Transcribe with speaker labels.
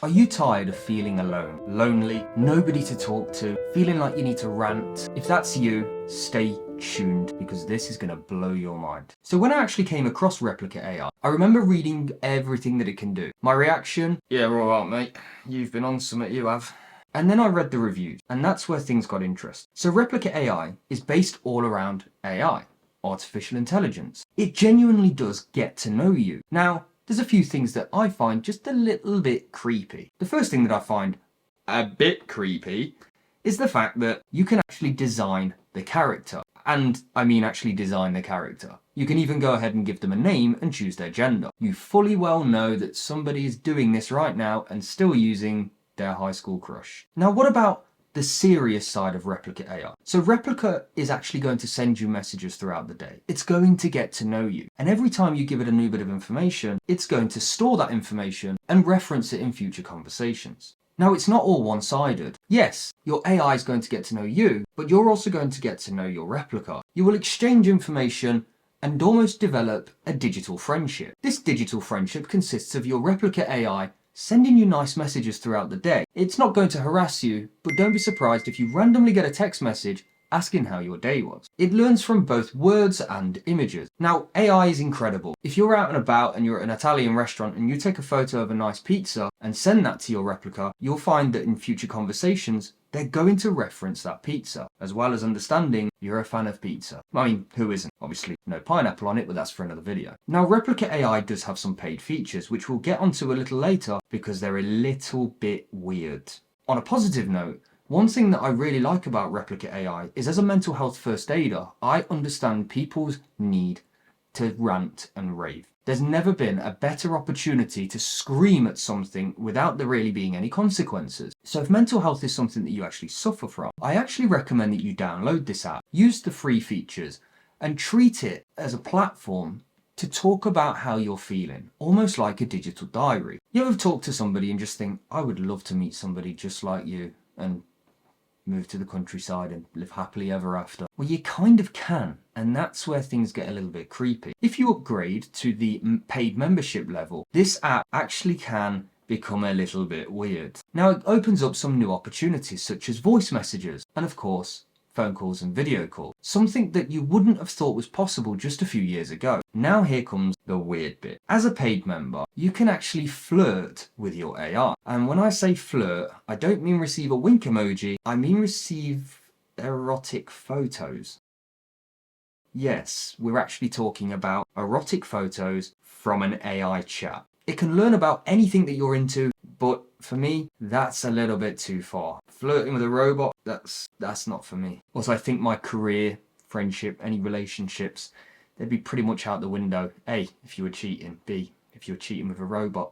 Speaker 1: Are you tired of feeling alone, lonely, nobody to talk to, feeling like you need to rant? If that's you, stay tuned because this is going to blow your mind. So when I actually came across Replika AI, I remember reading everything that it can do. My reaction, yeah, alright mate, you've been on something, you have. And then I read the reviews, and that's where things got interesting. So Replika AI is based all around AI, artificial intelligence. It genuinely does get to know you. Now, there's a few things that I find just a little bit creepy. The first thing that I find a bit creepy is the fact that you can actually design the character. And I mean actually design the character. You can even go ahead and give them a name and choose their gender. You fully well know that somebody is doing this right now and still using their high school crush. Now what about the serious side of Replika AI? So Replika is actually going to send you messages throughout the day. It's going to get to know you. And every time you give it a new bit of information, it's going to store that information and reference it in future conversations. Now, it's not all one-sided. Yes, your AI is going to get to know you, but you're also going to get to know your replica. You will exchange information and almost develop a digital friendship. This digital friendship consists of your Replika AI sending you nice messages throughout the day. It's not going to harass you, but don't be surprised if you randomly get a text message asking how your day was. It learns from both words and images. Now, AI is incredible. If you're out and about and you're at an Italian restaurant and you take a photo of a nice pizza and send that to your replica, you'll find that in future conversations, they're going to reference that pizza, as well as understanding you're a fan of pizza. I mean, who isn't? Obviously, no pineapple on it, but that's for another video. Now, Replika AI does have some paid features, which we'll get onto a little later because they're a little bit weird. On a positive note, one thing that I really like about Replika AI is as a mental health first aider, I understand people's need to rant and rave. There's never been a better opportunity to scream at something without there really being any consequences. So if mental health is something that you actually suffer from, I actually recommend that you download this app, use the free features, and treat it as a platform to talk about how you're feeling, almost like a digital diary. You ever talk to somebody and just think, I would love to meet somebody just like you and move to the countryside and live happily ever after? Well, you kind of can, and that's where things get a little bit creepy. If you upgrade to the paid membership level, this app actually can become a little bit weird. Now, it opens up some new opportunities such as voice messages and, of course, phone calls and video calls, something that you wouldn't have thought was possible just a few years ago. Now here comes the weird bit. As a paid member, you can actually flirt with your AI. And when I say flirt, I don't mean receive a wink emoji, I mean receive erotic photos. Yes, we're actually talking about erotic photos from an AI chat. It can learn about anything that you're into, but for me, that's a little bit too far. Flirting with a robot, that's not for me. Also, I think my career, friendship, any relationships, they'd be pretty much out the window. A, if you were cheating. B, if you were cheating with a robot.